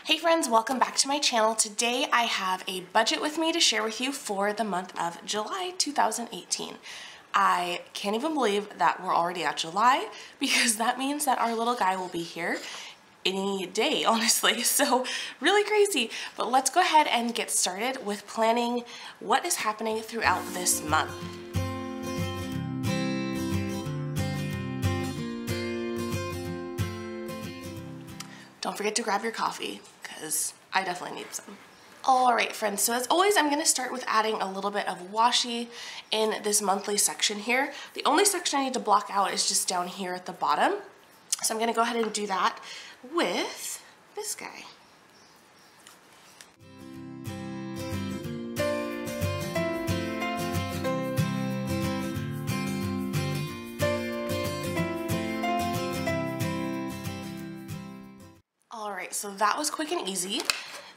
Hey friends, welcome back to my channel. Today I have a budget with me to share with you for the month of July 2018. I can't even believe that we're already at July because that means that our little guy will be here any day, honestly. So really crazy. But let's go ahead and get started with planning what is happening throughout this month. Don't forget to grab your coffee, because I definitely need some. Alright friends, so as always I'm going to start with adding a little bit of washi in this monthly section here. The only section I need to block out is just down here at the bottom. So I'm going to go ahead and do that with this guy. Alright, so that was quick and easy.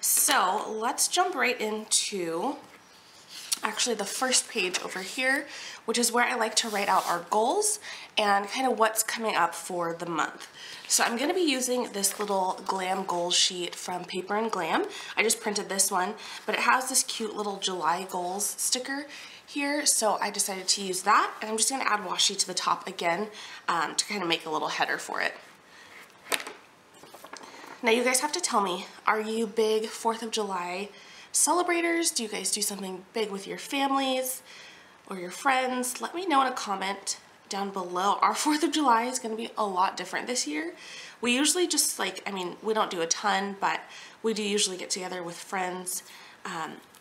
So let's jump right into actually the first page over here, which is where I like to write out our goals and kind of what's coming up for the month. So I'm going to be using this little glam goals sheet from Paper and Glam. I just printed this one, but it has this cute little July goals sticker here, so I decided to use that, and I'm just going to add washi to the top again to kind of make a little header for it. Now you guys have to tell me, are you big 4th of July celebrators? Do you guys do something big with your families or your friends? Let me know in a comment down below. Our 4th of July is going to be a lot different this year. We usually just we don't do a ton, but we do usually get together with friends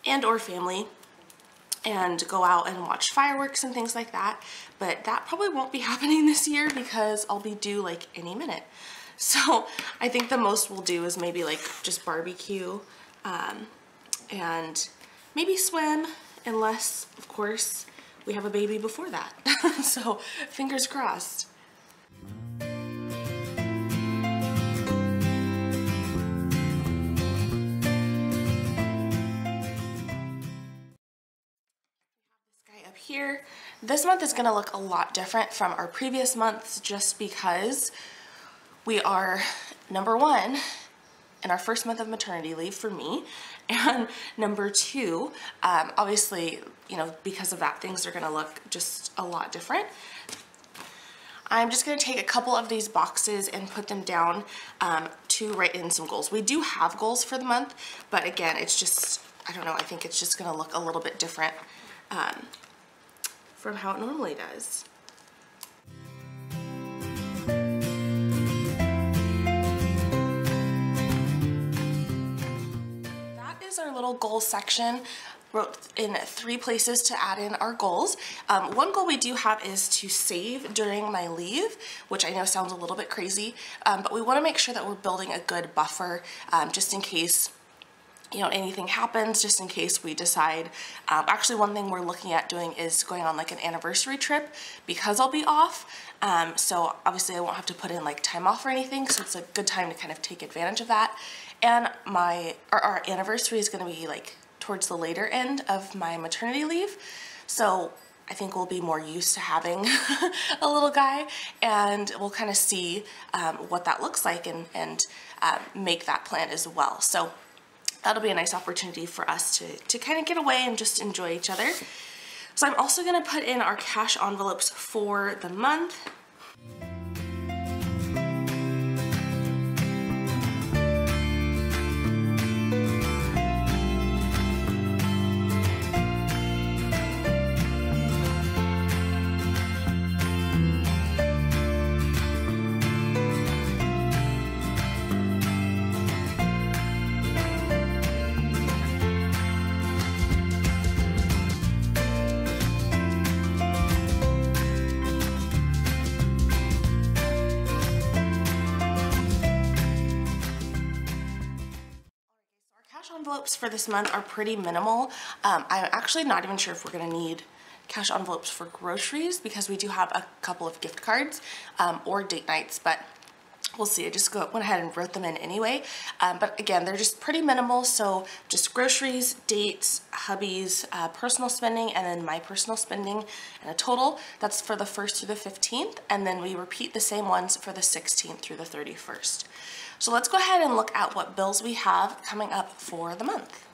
and or family and go out and watch fireworks and things like that. But that probably won't be happening this year because I'll be due like any minute. So I think the most we'll do is maybe like just barbecue and maybe swim, unless of course we have a baby before that. So fingers crossed. This guy up here. This month is gonna look a lot different from our previous months just because we are, number one, in our first month of maternity leave for me, and number two, obviously, you know, because of that, things are gonna look just a lot different. I'm just gonna take a couple of these boxes and put them down to write in some goals. We do have goals for the month, but again, it's just, I don't know, I think it's just gonna look a little bit different from how it normally does. Our little goal section. Wrote in 3 places to add in our goals. One goal we do have is to save during my leave, which I know sounds a little bit crazy, but we want to make sure that we're building a good buffer just in case, you know, anything happens, just in case we decide. Actually, one thing we're looking at doing is going on like an anniversary trip because I'll be off. So obviously I won't have to put in like time off or anything, so it's a good time to kind of take advantage of that. And our anniversary is going to be like towards the later end of my maternity leave, so I think we'll be more used to having a little guy, and we'll kind of see what that looks like and make that plan as well. So that'll be a nice opportunity for us to kind of get away and just enjoy each other. So I'm also going to put in our cash envelopes for the month. Envelopes for this month are pretty minimal. I'm actually not even sure if we're going to need cash envelopes for groceries because we do have a couple of gift cards or date nights, but we'll see. I just went ahead and wrote them in anyway. But again, they're just pretty minimal, so just groceries, dates, hubby's personal spending, and then my personal spending, and a total. That's for the 1st through the 15th, and then we repeat the same ones for the 16th through the 31st. So let's go ahead and look at what bills we have coming up for the month.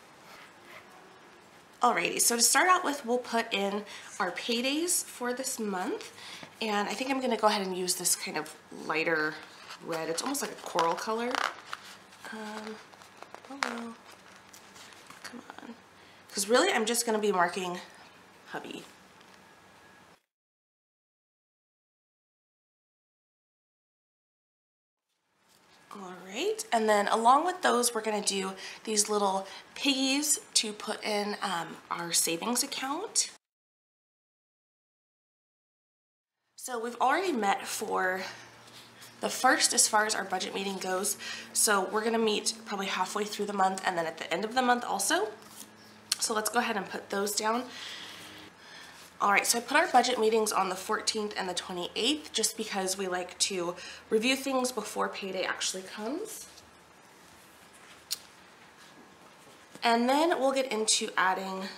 Alrighty, so to start out with, we'll put in our paydays for this month. And I think I'm gonna go ahead and use this kind of lighter red. It's almost like a coral color. Oh no, come on. Because really, I'm just gonna be marking hubby. All right, and then along with those, we're gonna do these little piggies to put in our savings account. So we've already met for the first as far as our budget meeting goes. So we're gonna meet probably halfway through the month and then at the end of the month also. So let's go ahead and put those down. All right, so I put our budget meetings on the 14th and the 28th just because we like to review things before payday actually comes. And then we'll get into adding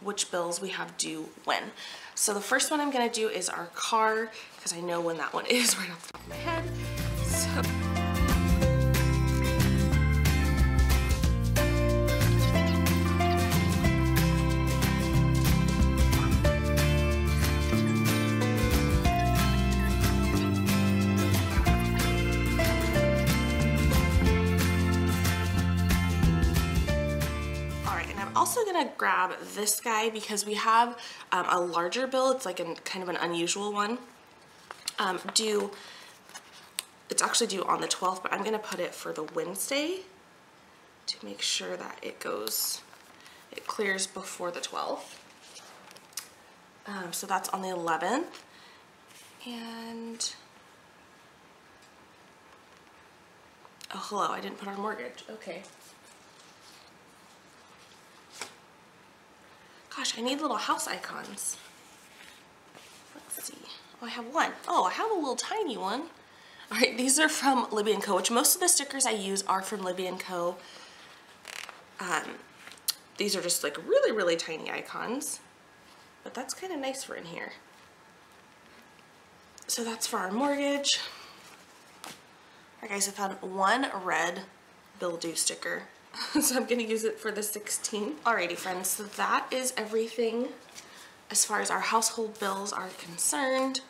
which bills we have due when. So the first one I'm gonna do is our car, because I know when that one is right off the top of my head. So also gonna grab this guy because we have a larger bill. It's like kind of an unusual one. It's actually due on the 12th, but I'm gonna put it for the Wednesday to make sure that it clears before the 12th. So that's on the 11th. And, oh hello, I didn't put our mortgage, okay. Gosh, I need little house icons. Let's see. Oh, I have one. Oh, I have a little tiny one. All right, these are from Libby & Co., which most of the stickers I use are from Libby & Co. These are just like really, really tiny icons, but that's kind of nice for in here. So that's for our mortgage. All right, guys, I found one red bill due sticker. So I'm gonna use it for the 16th. Alrighty friends, so that is everything as far as our household bills are concerned.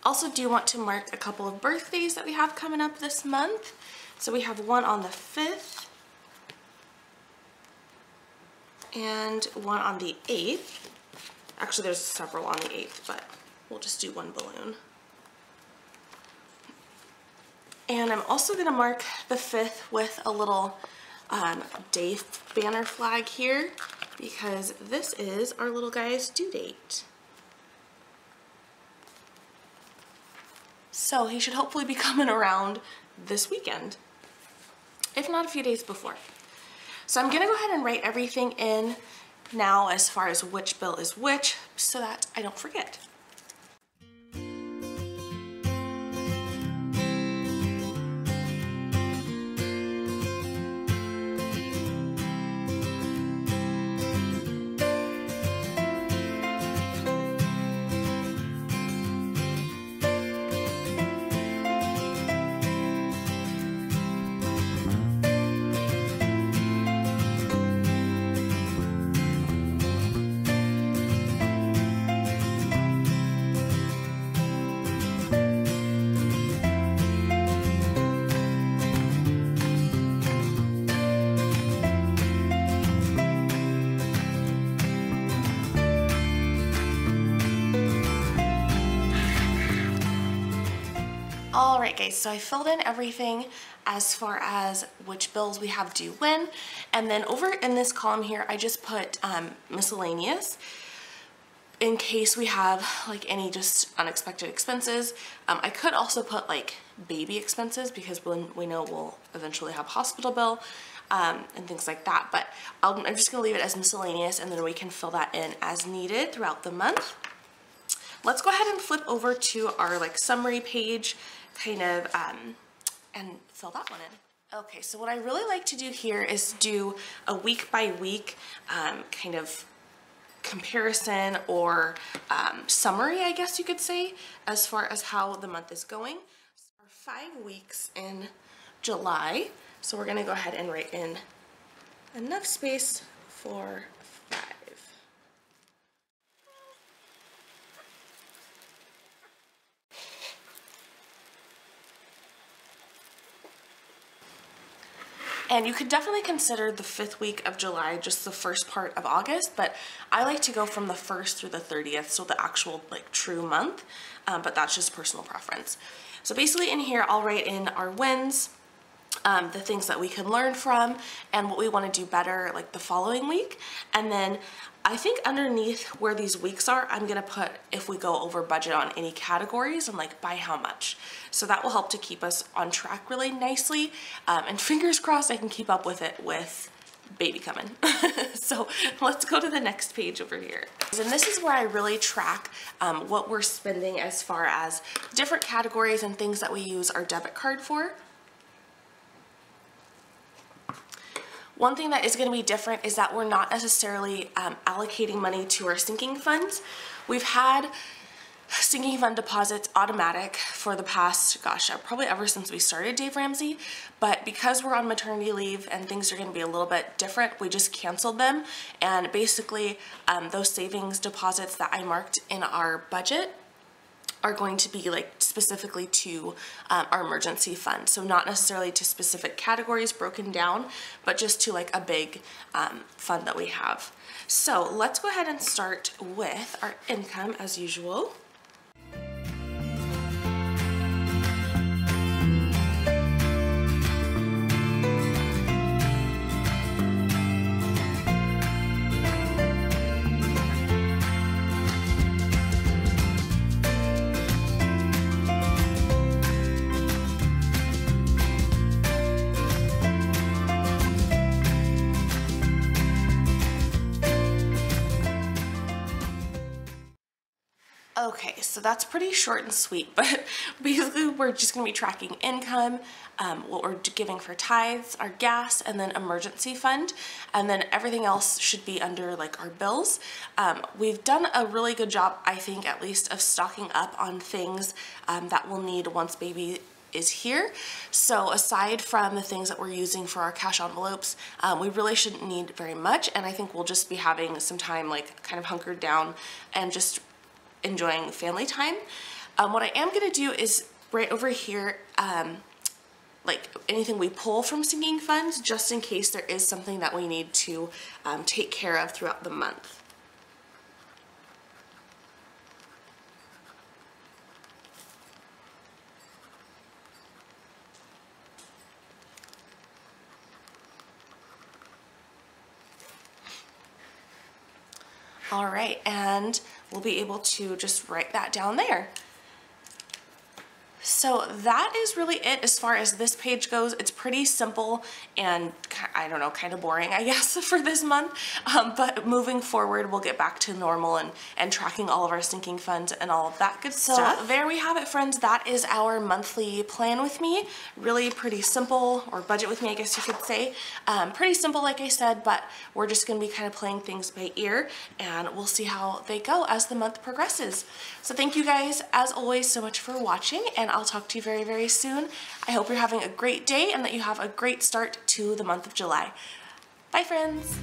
Also do want to mark a couple of birthdays that we have coming up this month. So we have one on the 5th and one on the 8th. Actually, there's several on the 8th, but we'll just do one balloon. And I'm also gonna mark the 5th with a little day banner flag here because this is our little guy's due date. So he should hopefully be coming around this weekend, if not a few days before. So I'm gonna go ahead and write everything in now as far as which bill is which so that I don't forget. Alright guys, so I filled in everything as far as which bills we have due when, and then over in this column here I just put miscellaneous in case we have like any just unexpected expenses. I could also put like baby expenses because we know we'll eventually have hospital bill and things like that, but I'm just going to leave it as miscellaneous and then we can fill that in as needed throughout the month. Let's go ahead and flip over to our like summary page kind of and fill that one in. Okay, so what I really like to do here is do a week by week kind of comparison or summary, I guess you could say, as far as how the month is going. Our 5 weeks in July, so we're gonna go ahead and write in enough space for 5. And you could definitely consider the 5th week of July just the first part of August, but I like to go from the 1st through the 30th, so the actual like true month, but that's just personal preference. So basically in here, I'll write in our wins, the things that we can learn from, and what we want to do better like the following week. And then I think underneath where these weeks are, I'm gonna put if we go over budget on any categories and like by how much. So that will help to keep us on track really nicely. And fingers crossed I can keep up with it with baby coming. So let's go to the next page over here. And this is where I really track what we're spending as far as different categories and things that we use our debit card for. One thing that is going to be different is that we're not necessarily allocating money to our sinking funds. We've had sinking fund deposits automatic for the past, gosh, probably ever since we started Dave Ramsey, but because we're on maternity leave and things are going to be a little bit different, we just canceled them. And basically those savings deposits that I marked in our budget are going to be like specifically to our emergency fund. So not necessarily to specific categories broken down, but just to like a big fund that we have. So let's go ahead and start with our income as usual. Okay, so that's pretty short and sweet, but basically we're just going to be tracking income, what we're giving for tithes, our gas, and then emergency fund, and then everything else should be under like our bills. We've done a really good job, I think at least, of stocking up on things that we'll need once baby is here. So aside from the things that we're using for our cash envelopes, we really shouldn't need very much, and I think we'll just be having some time like kind of hunkered down and just enjoying family time. What I am going to do is right over here, like anything we pull from sinking funds, just in case there is something that we need to take care of throughout the month. All right, and we'll be able to just write that down there. So that is really it as far as this page goes. It's pretty simple and, I don't know, kind of boring, I guess, for this month. But moving forward, we'll get back to normal and tracking all of our sinking funds and all of that good stuff. So there we have it, friends. That is our monthly plan with me. Really pretty simple, or budget with me, I guess you could say. Pretty simple, like I said, but we're just going to be kind of playing things by ear, and we'll see how they go as the month progresses. So thank you guys, as always, so much for watching, and I'll talk to you very, very soon. I hope you're having a great day and that you have a great start to the month of July. Bye, friends.